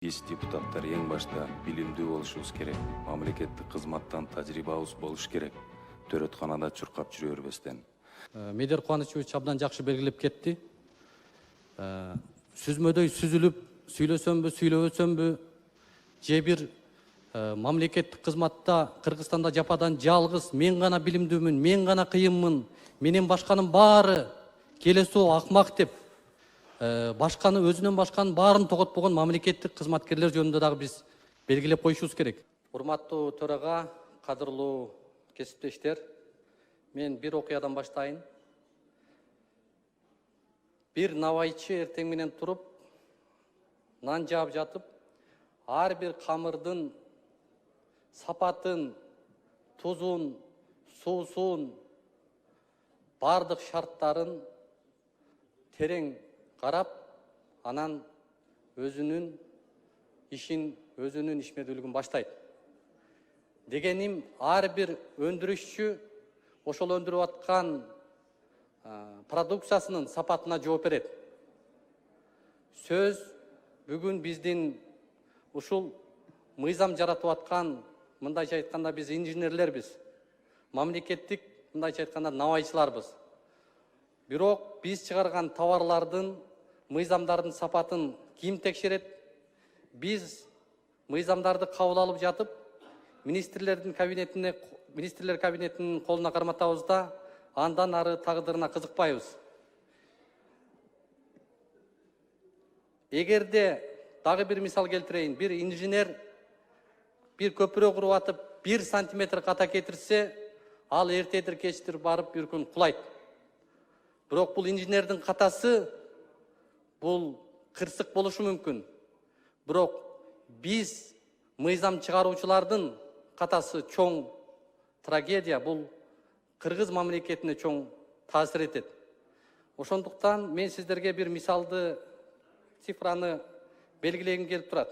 Биз депутаттар эң башта билимдүү болушубуз керек. Мамлекеттик кызматтан тажрыйбабыз болуш керек. Төрөтканада чуркап жүрө бербестен. Медер Кубанычевич абдан жакшы белгилеп кетти. Сүзмөдөй сүзүлүп, сүйлөсөмбү, сүйлөбөсөмбү, же бир мамлекеттик кызматта Кыргызстанда жападан жалгыз мен гана билимдүүмүн, мен гана кыйынмын, менен башканын баары келесоо акмак деп башканы өзүнөн башканын баарын тоготпогон мамлекеттик кызматкерлер жөнүндө дагы биз белгилеп коюшубуз керек. Урматтуу төрага, кадырлуу кесиптештер, мен бир окуядан баштайын. Бир навайчы эртең менен туруп, нан жаап жатып, ар бир камырдын сапатын, тузун, суусун, бардык шарттарын терең карап, анан өзүнүн ишин, өзүнүн ишмердүүлүгүн баштайт. Дегеним, ар бир өндүрүшчү ошол өндүрүп аткан продукциясынын сапатына жооп берет. Сөз бүгүн биздин ушул мыйзам жаратып аткан, мындайча айтканда биз инженерлербиз. Мамлекеттик, мындайча айтканда навайчыларбыз. Бирок биз чыгарган товарлардын, мыйзамдардын сапатын ким текшерет? Биз мыйзамдарды кабыл алып жатып, министрлер кабинетинин колуна карматабыз да, андан ары тагдырына кызыкпайбыз. Эгерде дагы бир мисал келтирейин, бир инженер бир көпүрө куруп атып 1 сантиметр ката кетирсе, ал эртедир кечтир барып бир күн кулайт. Бирок бул инженердин катасы, бул кырсык болушу мүмкүн. Бирок биз мыйзам чыгаруучулардын катасы чоң трагедия, бул кыргыз мамлекетине чоң таасир этет. Ошондуктан мен сиздерге бир мисалды цифраны белгилегим келип турат.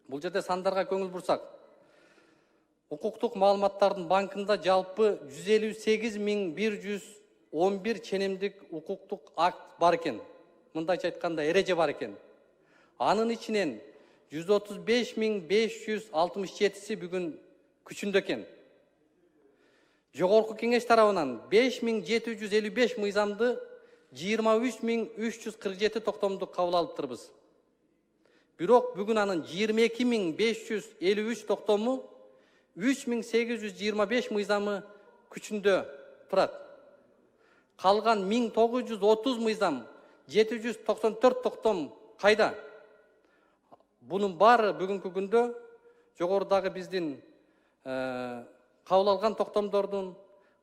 Бул жерде сандарга көңүл бурсак, укуктук маалыматтардын банкында жалпы 158.111 ченемдик укуктук акт бар экен. Мындайча айтканда эреже бар экен. Анын ичинен 135.567 бүгүн күчүндө экен. Жогорку кеңеш тарабынан 5.755 мыйзамды 23.347 токтомду кабыл алыптырбыз. Бирок бүгүн анын 22.553 токтому, 3.825 мыйзамы күчүндө турат. Калган 1930 мыйзам, 794 токтом кайда? Бунун баары бүгүнкү күндө жогорудагы биздин кабыл алган токтомдордун,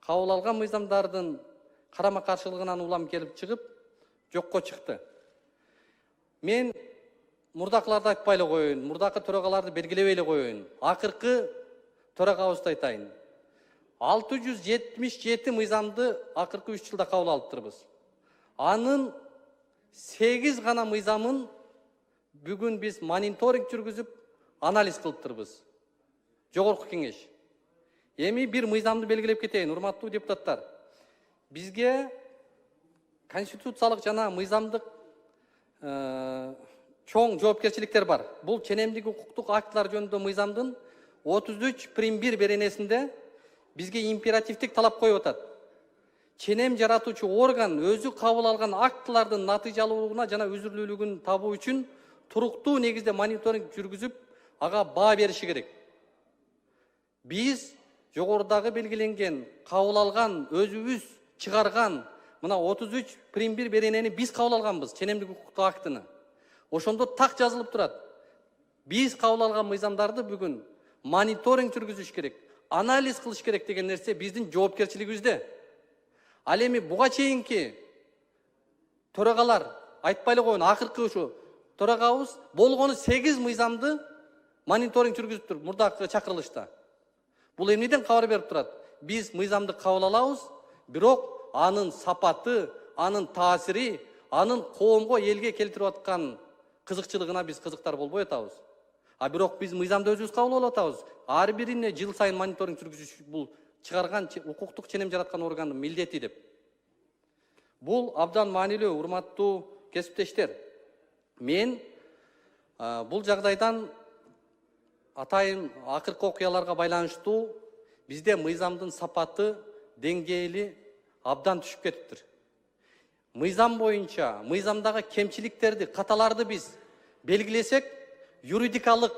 кабыл алган мыйзамдардын карама каршылыгынан улам келип чыгып, жокко чыкты. Мен мурдакыларды айтпай эле коеюн, мурдакы төрагаларды белгилебей эле коеюн. Акыркы төрагабызды айтайын. 677 мыйзамды акыркы 3 жылда кабыл алыптырбыз. Анын 8 гана мыйзамын бүгүн биз мониторинг жүргүзүп, анализ кылыптырбыз. Жогорку кеңеш. Эми бир мыйзамды белгилеп кетейин, урматтуу депутаттар. Бизге конституциялык жана мыйзамдык чоң жоопкерчиликтер бар. Бул ченемдик укуктук актылар жөнүндө мыйзамдын 33.1 беренесинде бизге императивдик талап коюп атат. Ченем жаратуучу орган өзү кабыл алган актылардын натыйжалуулугуна жана үзүрлүүлүгүн табуу үчүн туруктуу негизде мониторинг жүргүзүп, ага баа бериши керек. Биз жогорудагы белгиленген, кабыл алган, өзүбүз чыгарган мына 33.1 беренени биз кабыл алганбыз, ченемдик укуктук актыны. Ошондо так жазылып турат. Биз кабыл алган мыйзамдарды бүгүн мониторинг жүргүзүш керек, анализ кылыш керек деген нерсе биздин жоопкерчилигибизде. Ал эми буга чейинки төрагалар айтпай эле коеюн, акыркы ушу төрагабыз болгону 8 мыйзамды мониторинг жүргүзүптүр мурдакы чакырылышта. Бул эмнеден кабар берип турат? Биз мыйзамды кабыл алабыз, бирок анын сапаты, анын таасири, анын коомго, элге келтирип аткан кызыкчылыгына биз кызыктар болбой атабыз. А бирок биз мыйзамды өзүбүз кабыл алып атабыз. Ар бирине жыл сайын мониторинг жүргүзүш бул чыгарган укуктук ченем жараткан органдын милдети деп. Бул абдан маанилүү, урматтуу кесиптештер. Мен Бул жагдайдан атайын акыркы окуяларга байланыштуу бизде мыйзамдын сапаты, деңгээли абдан түшүп кетиптир. Мыйзам боюнча, мыйзамдагы кемчиликтерди, каталарды биз белгилесек, юридикалык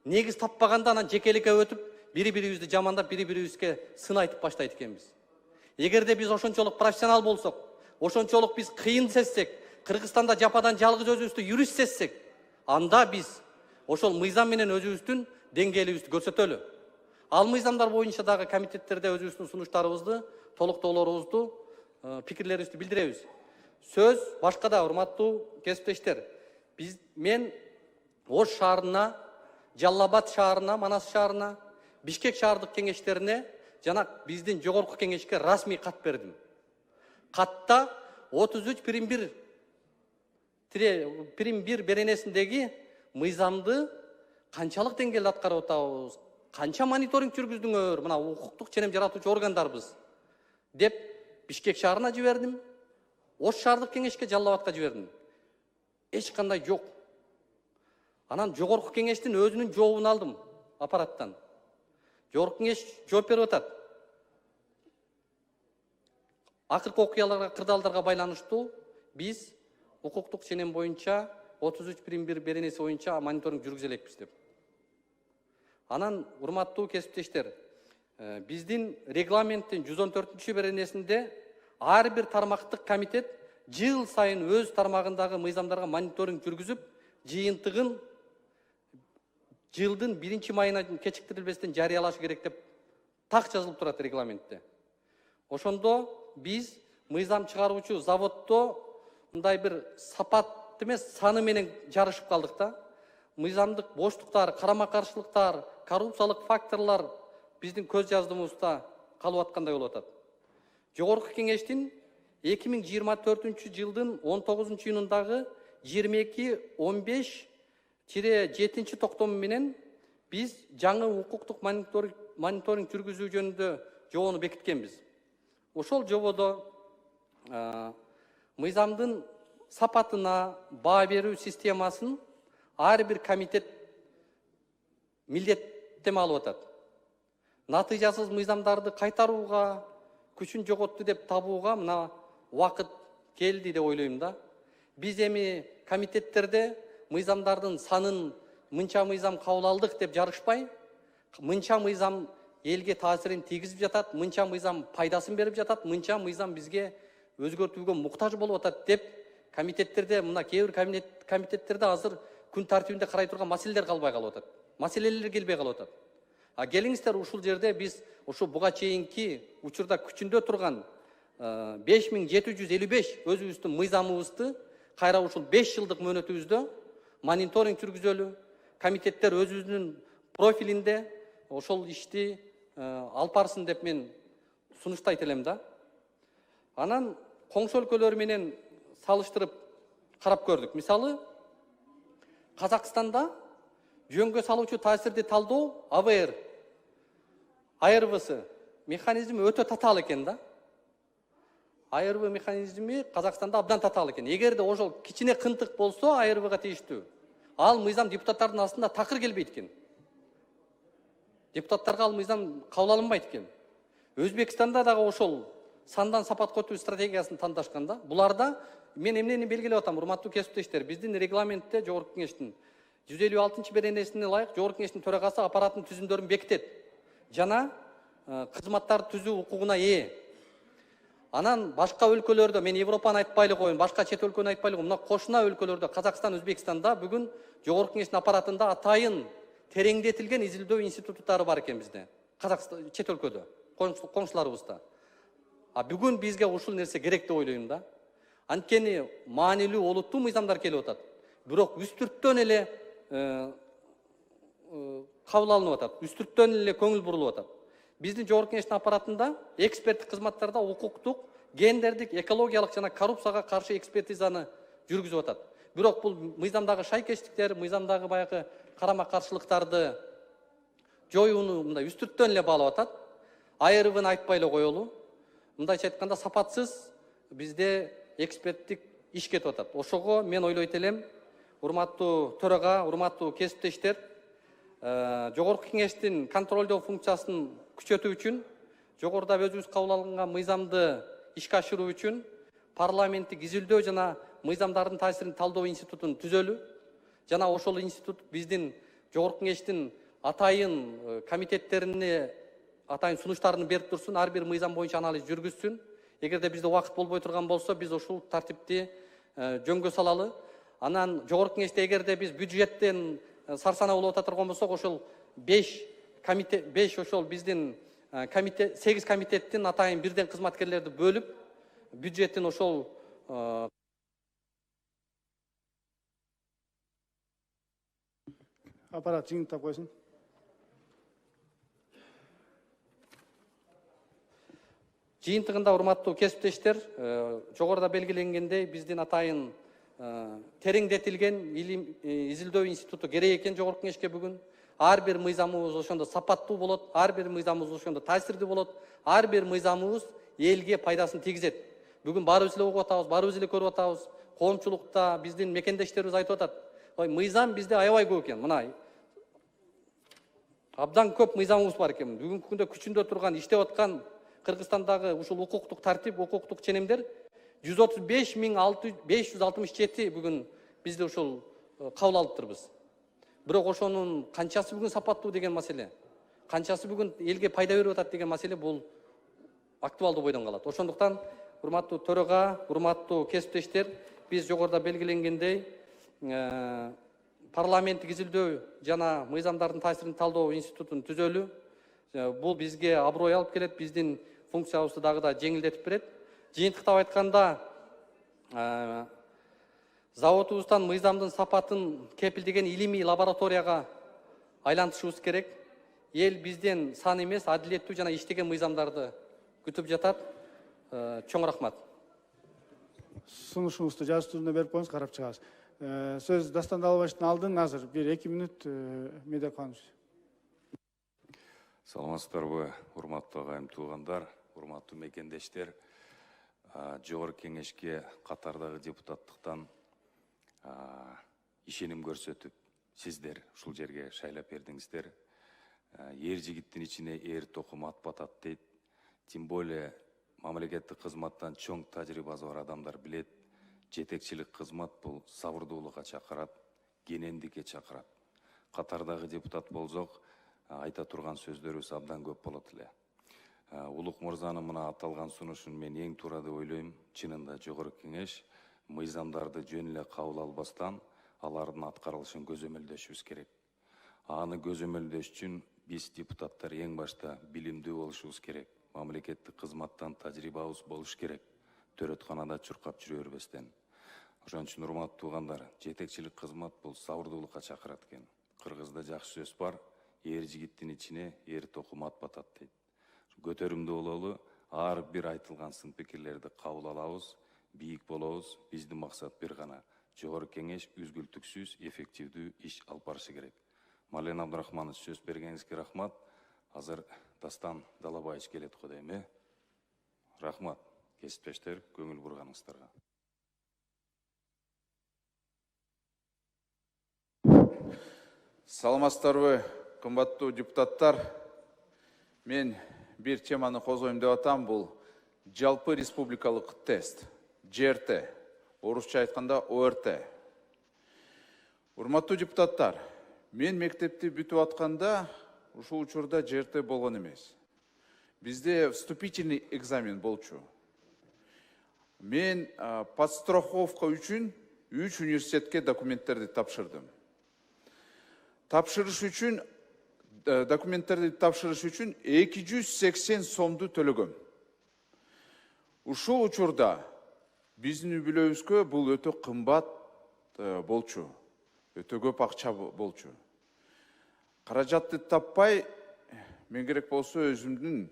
негиз таппаганда анан жекеликке өтүп, бири-бирибизди жамандап, бири-бирибизге сын айтып баштайт экенбиз. Эгерде биз ошончолук профессионал болсок, ошончолук биз кыйын сезсек, Кыргызстанда жападан жалгыз өзүбүздү юрист сезсек, анда биз ошол мыйзам менен өзүбүздүн деңгээлибизди көрсөтөлү. Ал мыйзамдар боюнча дагы комитеттерде өзүбүздүн сунуштарыбызды, толуктоолорубузду, пикирлерибизди билдиребиз. Сөз башкада, урматтуу кесиптештер. Мен Ош шаарына, Жалал Абад шаарына, Манас шаарына, Бишкек шаардык кеңештерине жана биздин жогорку кеңешке расмий кат бердим. Катта 33 Прим 1 беренесиндеги мыйзамды канчалык деңгээлде аткарып атабыз, канча мониторинг жүргүздүңөр, мына укуктук ченем жаратуучу органдарбыз деп Бишкек шаарына жибердим. Ош шаардык кеңешке, Жалал Абадка жибердим. Эч кандай жок. Анан жогорку кеңештин өзүнүн жообун алдым аппараттан. Жогорку кеңеш жооп берип атат. Акыркы окуяларга, кырдаалдарга байланыштуу биз укуктук ченем боюнча 33 Прим 1 беренеси боюнча мониторинг жүргүзө элекпиз деп. Анан урматтуу кесиптештер, биздин регламенттин 114 беренесинде ар бир тармактык комитет жыл сайын өз тармагындагы мыйзамдарга мониторинг жүргүзүп, жыйынтыгын жылдын 1-майына кечиктирилбестен жарыялашы керек деп так жазылып турат регламентте. Ошондо биз мыйзам чыгаруучу заводдо мындай бир сапат эмес, саны менен жарышып калдык да. Мыйзамдык боштуктар, карама-каршылыктар, коррупциялык факторлор биздин көз жаздыгыбызда калып аткандай болуп атат. Жогорку кеңештин 2024 жылдын 19 июнундагы 22-15-7 токтому менен биз жаңы укуктук мониторинг жүргүзүү жөнүндө жобону бекиткенбиз. Ошол жободо мыйзамдын сапатына баа берүү системасын ар бир комитет милдеттеме алып атат. Натыйжасыз мыйзамдарды кайтарууга, күчүн жоготту деп табууга мына убакыт келди деп ойлойм да. Биз эми комитеттерде мыйзамдардын санын мынча мыйзам кабыл алдык деп жарышпай, мынча мыйзам элге таасирин тийгизип жатат, мынча мыйзам пайдасын берип жатат, мынча мыйзам бизге өзгөртүүгө муктаж болуп атат деп комитеттерде, мына кээ бир комитеттерде азыр күн тартибинде карай турган маселелер калбай калып атат. Маселелер келбей калып атат. Келиңиздер, ушул жерде биз ушу буга чейинки учурда күчүндө турган 5755 өзүбүздүн мыйзамыбызды кайра ушул 5 жылдык мөөнөтүбүздө мониторинг жүргүзөлү. Комитеттер өзүнүн профилинде ошол ишти алып барсын деп мен сунуштайт элем да. Анан коңшу өлкөлөр менен салыштырып карап көрдүк. Мисалы, Казакстанда жөнгө салуучу таасирди талдоо АВР, АРВС механизми өтө татаал экен да. АРВ механизми Казакстанда абдан татаал экен. Эгерде ошол кичине кынтык болсо АРВга тийиштүү, ал мыйзам депутаттардын астында такыр келбейт экен. Депутаттарга ал мыйзам кабыл алынбайт экен. Өзбекстанда дагы ошол сандан сапатка өтүү стратегиясын тандашканда, буларда мен эмнени белгилеп атам, урматтуу кесиптештер, биздин регламентте жогорку кеңештин 156 беренесине ылайык жогорку кеңештин төрагасы аппараттын түзүмдөрүн бекитет жана кызматтар түзүү укугуна ээ. Анан башка өлкөлөрдө, мен Европаны айтпай эле коеюн, башка чет өлкөнү айтпай эле коеюн, мына кошуна өлкөлөрдө, Казакстан, Өзбекстанда бүгүн жогорку кеңештин аппаратында атайын тереңдетилген изилдөө институттары бар экен бизде. Казакстан, чет өлкөдө, коңшуларыбызда. Бүгүн бизге ушул нерсе керек деп ойлойм да. Анткени маанилүү, олуттуу мыйзамдар келип атат. Бирок үстүрттөн эле кабыл алынып атат. Үстүрттөн эле көңүл бурулуп атат. Биздин жогорку кеңештин аппаратында эксперттик кызматтарда укуктук, гендердик, экологиялык жана коррупцияга каршы экспертизаны жүргүзүп атат. Бирок бул мыйзамдагы шайкештиктер, мыйзамдагы баягы карама-каршылыктарды жоюуну мындай үстүрттөн эле баалап атат. АРВны айтпай эле коелу. Мындайча айтканда сапатсыз бизде эксперттик иш кетип атат. Ошого мен ойлойт элем, урматтуу төрага, урматтуу кесиптештер, жогорку кеңештин контролдоо функциясын күчөтүү үчүн, жогоруда өзүбүз кабыл алган мыйзамды ишке ашыруу үчүн парламенттик изилдөө жана мыйзамдардын таасирин талдоо институтун түзөлүү жана ошол институт биздин жогорку кеңештин атайын комитеттерине атайын сунуштарын берип турсун, ар бир мыйзам боюнча анализ жүргүзсүн. Эгерде бизде убакыт болбой турган болсо, биз ушул тартипти жөнгө салалы. Анан жогорку кеңеште эгерде биз бюджеттен сарсана болуп ата турган болсок, ошол 5 ошол биздин 8 комитеттин атайын бирден кызматкерлерди бөлүп, бюджеттин ошол аппарат жиңиптеп койсун. жыйынтыгында урматтуу кесиптештер, жогоруда белгиленгендей биздин атайын тереңдетилген изилдөө институту керек экен жогорку кеңешке бүгүн. Ар бир мыйзамыбыз ошондо сапаттуу болот, ар бир мыйзамыбыз ошондо таасирдүү болот, ар бир мыйзамыбыз элге пайдасын тийгизет. Бүгүн баарыбыз эле угуп атабыз, баарыбыз эле көрүп атабыз. Коомчулукта биздин мекендештерибиз айтып атат. Ой, мыйзам бизде аябай көп экен. Мына абдан көп мыйзамыбыз бар экен. Бүгүнкү күндө күчүндө турган, иштеп аткан Кыргызстандагы ушул укуктук тартип, укуктук ченемдер 135.567 бүгүн бизде ушул кабыл алыптырбыз. Бирок ошонун канчасы бүгүн сапаттуу деген маселе, канчасы бүгүн элге пайда берип атат деген маселе бул актуалдуу бойдон калат. Ошондуктан урматтуу төрага, урматтуу кесиптештер, биз жогоруда белгиленгендей парламенттик изилдөө жана мыйзамдардын таасирин талдоо институтун түзөлүү бул бизге аброй алып келет, биздин функциябызды дагы да жеңилдетип берет. Жыйынтыктап айтканда, заводубуздан мыйзамдын сапатын кепилдеген илимий лабораторияга айлантышыбыз керек. Эл бизден сан эмес, адилеттүү жана иштеген мыйзамдарды күтүп жатат. Чоң рахмат. Сунушуңузду жазуу түрүндө берип коюңуз, карап чыгабыз. Сөз Дастан Далбаевдин алдын азыр 1-2 минут Медеканович. Саламатсыздарбы, урматтуу агайым туугандар, урматтуу мекендештер. Жогорку кеңешке катардагы депутаттыктан ишеним көрсөтүп, сиздер ушул жерге шайлап бердиңиздер. Эр жигиттин ичине эр токум ат батат дейт. Тем более мамлекеттик кызматтан чоң тажрыйбасы бар адамдар билет. Жетекчилик кызмат бул сабырдуулукка чакырат, кенендикке чакырат. Катардагы депутат болсок, айта турган сөздөрүбүз абдан көп болот эле. Улук мырзанын мына аталган сунушун мен эң туура деп ойлойм. Чынында жогорку кеңеш мыйзамдарды жөн эле кабыл албастан алардын аткарылышын көзөмөлдөшүбүз керек. Аны көзөмөлдөш үчүн биз депутаттар эң башта билимдүү болушубуз керек. Мамлекеттик кызматтан тажрыйбабыз болуш керек. Төрөтканада чуркап жүрө бербестен. Ошон үчүн урматтуу туугандар, жетекчилик кызмат бул сабырдуулукка чакырат экен. Кыргызда жакшы сөз бар. Эр жигиттин ичине эр токум ат батат дейт. Көтөрүмдүү бололу, ар бир айтылган сын пикирлерди кабыл алабыз, бийик болобуз. Биздин максат бир гана. Жогорку кеңеш үзгүлтүксүз, эффективдүү иш алып барышы керек. Мален Абдрахманович, сөз бергениңизге рахмат. Азыр Дастан Далабаевич келет го дейм. Рахмат. Кесиптештер, көңүл бурганыңыздарга. Саламатсыздарбы, кымбаттуу депутаттар. Мен бир теманы козгойм деп атам, бул жалпы республикалык тест, ЖРТ, орусча айтканда ОРТ. Урматтуу депутаттар, мен мектепти бүтүп атканда ушул учурда ЖРТ болгон эмес. Бизде вступительный экзамен болчу. Мен подстраховка үчүн 3 университетке документтерди тапшырдым. Документтерди тапшырыш үчүн 280 сомду төлөгөм. Ушул учурда биздин үй-бүлөбүзгө бул өтө кымбат болчу. Өтө көп акча болчу. Каражатты таппай, мен керек болсо өзүмдүн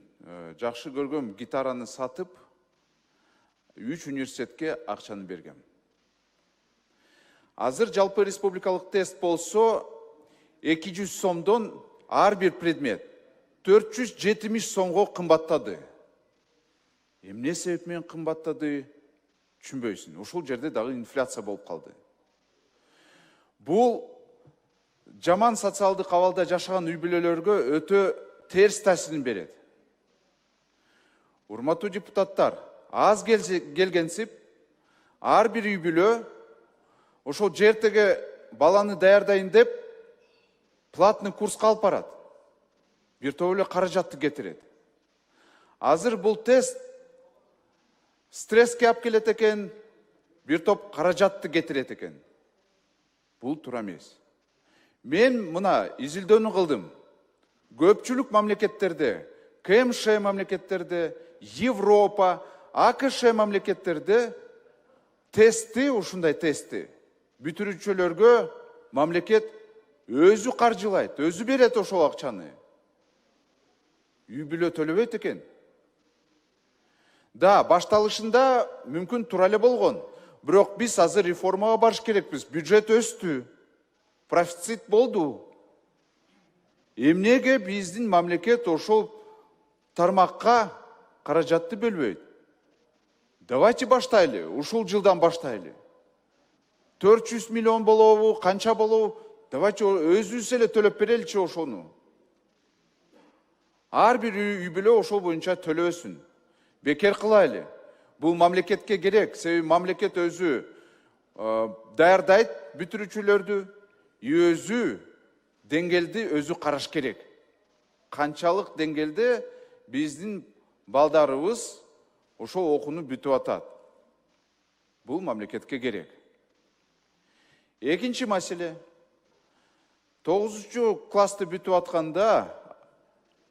жакшы көргөм гитараны сатып, 3 университетке акчаны бергем. Азыр жалпы республикалык тест болсо 200 сомдон ар бир предмет 470 сомго кымбаттады. Эмне себеп менен кымбаттады түшүнбөйсүн. Ушул жерде дагы инфляция болуп калды. Бул жаман социалдык абалда жашаган үй бүлөлөргө өтө терс таасирин берет. Урматтуу депутаттар, аз келгенсип, ар бир үй бүлө ошол жертеге баланы даярдайын деп платный курска алып барат. Бир топ эле каражатты кетирет. Азыр бул тест стресске алып келет экен, бир топ каражатты кетирет экен. Бул туура эмес. Мен мына изилдөөнү кылдым. Көпчүлүк мамлекеттерде, КМШ мамлекеттерде, Европа, АКШ мамлекеттерде тестти, ушундай тестти бүтүрүүчүлөргө мамлекет өзү каржылайт, өзү берет ошол акчаны. Үй бүлө төлөбөйт экен. Да, башталышында мүмкүн тура эле болгон. Бирок биз азыр реформага барыш керекпиз. Бюджет өстү. Профицит болду. Эмнеге биздин мамлекет ошол тармакка каражатты бөлбөйт? Давайте баштайлы, ушул жылдан баштайлы. 400 миллион болобу, канча болобу? Давайте өзүбүз эле төлөп береличи ошону. Ар бир үй бүлө ошол боюнча төлөсүн. Бекер кылайлы. Бул мамлекетке керек, себеби мамлекет өзү даярдайт бүтүрүүчүлөрдү, өзү деңгээлди өзү караш керек. Канчалык деңгээлде биздин балдарыбыз ошол окууну бүтүп атат. Бул мамлекетке керек. Экинчи маселе. 9 классты бүтүп атканда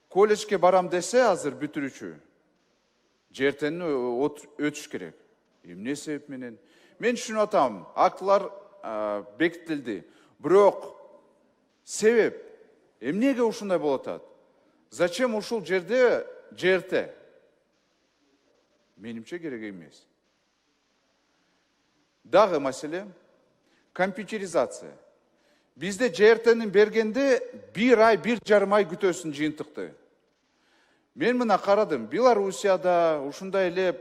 колледжге барам десе азыр бүтүрүүчү жертени өтүш керек. Эмне себеп менен? Мен түшүнүп атам, актылар бекитилди. Бирок себеп эмнеге ушундай болуп атат? Зачем ушул жерде жерте? Менимче керек эмес. Дагы маселе компьютеризация. Бизде жертенин бергенде 1 ай, 1,5 ай күтөсүн жыйынтыкты. Мен мына карадым, Белоруссияда, ушундай эле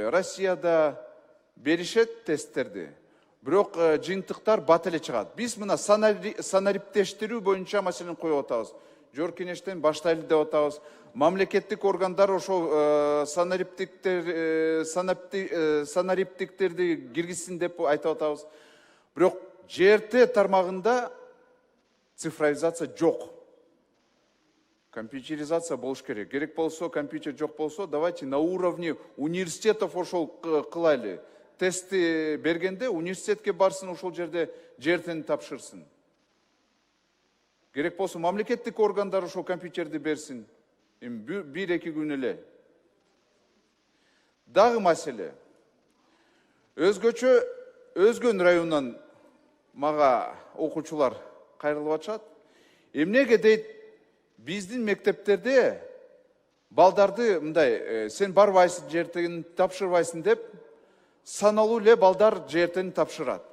Россияда беришет тесттерди. Бирок жыйынтыктар бат эле чыгат. Биз мына санариптештирүү боюнча маселени коюп атабыз. Жогорку кеңештен баштайлы деп атабыз. Мамлекеттик органдар ошол санариптиктерди киргизсин деп айтып атабыз. Бирок жерте тармагында цифровизация жок. Компьютеризация болуш керек. Керек болсо, компьютер жок болсо, давайте на уровне университетов ошол кылайлы. Тестти бергенде университетке барсын, ошол жерде жертени тапшырсын. Керек болсо, мамлекеттик органдар ошол компьютерди берсин. 1-2 күн эле. Дагы маселе. Өзгөн районунан мага окуучулар кайрылып атышат. Эмнеге дейт, биздин мектептерде балдарды мындай, сен барбайсың жертени тапшырбайсың деп, саналуу эле балдар жертени тапшырат.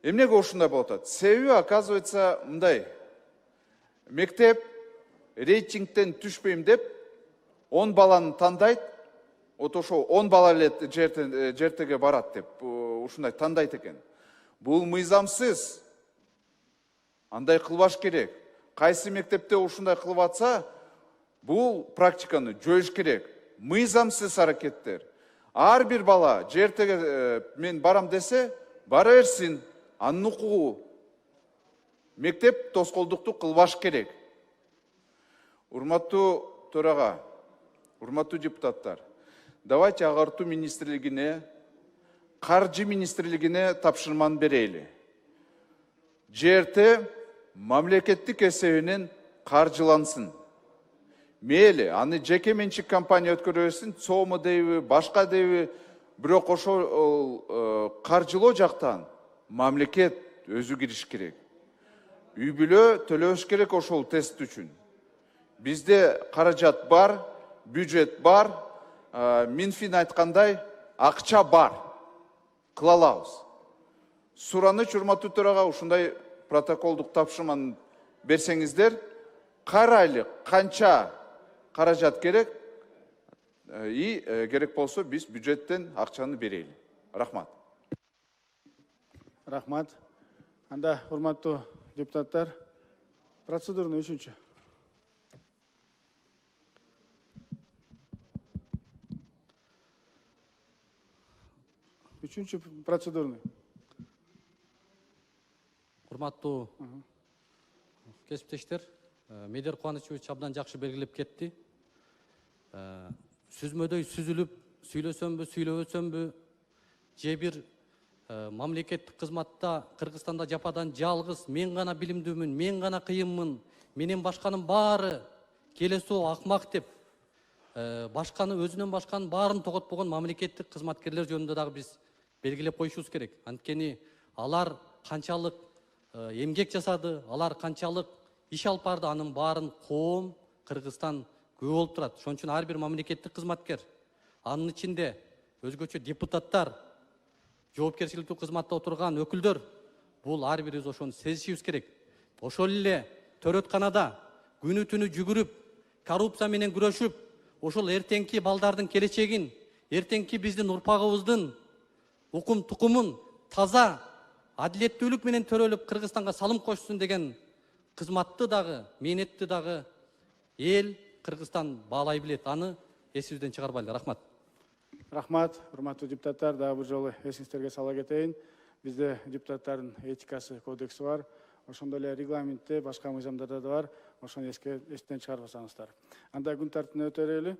Эмнеге ушундай болуп атат? Себеби, оказывается, мындай, мектеп рейтингтен түшпөйм деп 10 баланы тандайт, ошо 10 бала эле жертеге барат деп ушундай тандайт экен. Бул мыйзамсыз. Андай кылбаш керек. Кайсы мектепте ушундай кылып атса, бул практиканы жоюш керек. Мыйзамсыз аракеттер. Ар бир бала жертеге мен барам десе, бара берсин. Анын укугу. Мектеп тоскоолдукту кылбаш керек. Урматтуу төрага, урматтуу депутаттар, давайте агартуу министрлигине, каржы министрлигине тапшырманы берели. Жерте мамлекеттик эсебинен каржылансын. Мейли, аны жеке менчик компания өткөрөсүн, сому дейби, башка дейби, бирок ошол каржылоо жактан мамлекет өзү кириш керек. Үй бүлө төлөш керек ошол тест үчүн. Бизде каражат бар, бюджет бар, Минфин айткандай, акча бар. Кыла алабыз. Сураныч, урматтуу төрага, ушундай протоколдук тапшырманы берсеңиздер, карайлык канча каражат керек, керек болсо биз бюджеттен акчаны берели. Рахмат. Рахмат. Анда, урматтуу депутаттар, процедурный үчүнчү. Үчүнчү процедурный. Урматтуу кесиптештер, Медер Кубанычевич абдан жакшы белгилеп кетти. Сүзмөдөй сүзүлүп, сүйлөсөмбү, сүйлөбөсөмбү, же бир мамлекеттик кызматта Кыргызстанда жападан жалгыз мен гана билимдүүмүн, мен гана кыйынмын, менен башканын баары келесоо акмак деп башканы өзүнөн башканын баарын тоготпогон мамлекеттик кызматкерлер жөнүндө дагы биз белгилеп коюшубуз керек. Анткени алар канчалык эмгек жасады, алар канчалык иш алып барды, анын баарын коом, Кыргызстан күбө болуп турат. Ошон үчүн ар бир мамлекеттик кызматкер, анын ичинде өзгөчө депутаттар, жоопкерчиликтүү кызматта отурган өкүлдөр, бул ар бирибиз ошону сезишибиз керек. Ошол эле төрөтканада күнү түнү жүгүрүп, коррупция менен күрөшүп, ошол эртеңки балдардын келечегин, эртеңки биздин урпагыбыздын укум тукумун таза адилеттүүлүк менен төрөлүп Кыргызстанга салым кошсун деген кызматты дагы, мээнетти дагы эл Кыргызстан баалай билет. Аны эсибизден чыгарбайлы. Рахмат. Рахмат, урматтуу депутаттар, дагы бир жолу эсиңиздерге сала кетейин. Бизде депутаттардын этикасы, кодекси бар. Ошондой эле регламентте, башка мыйзамдарда да бар. Ошону эстен чыгарбасаңыздар. Анда күн тартибине өтө берели.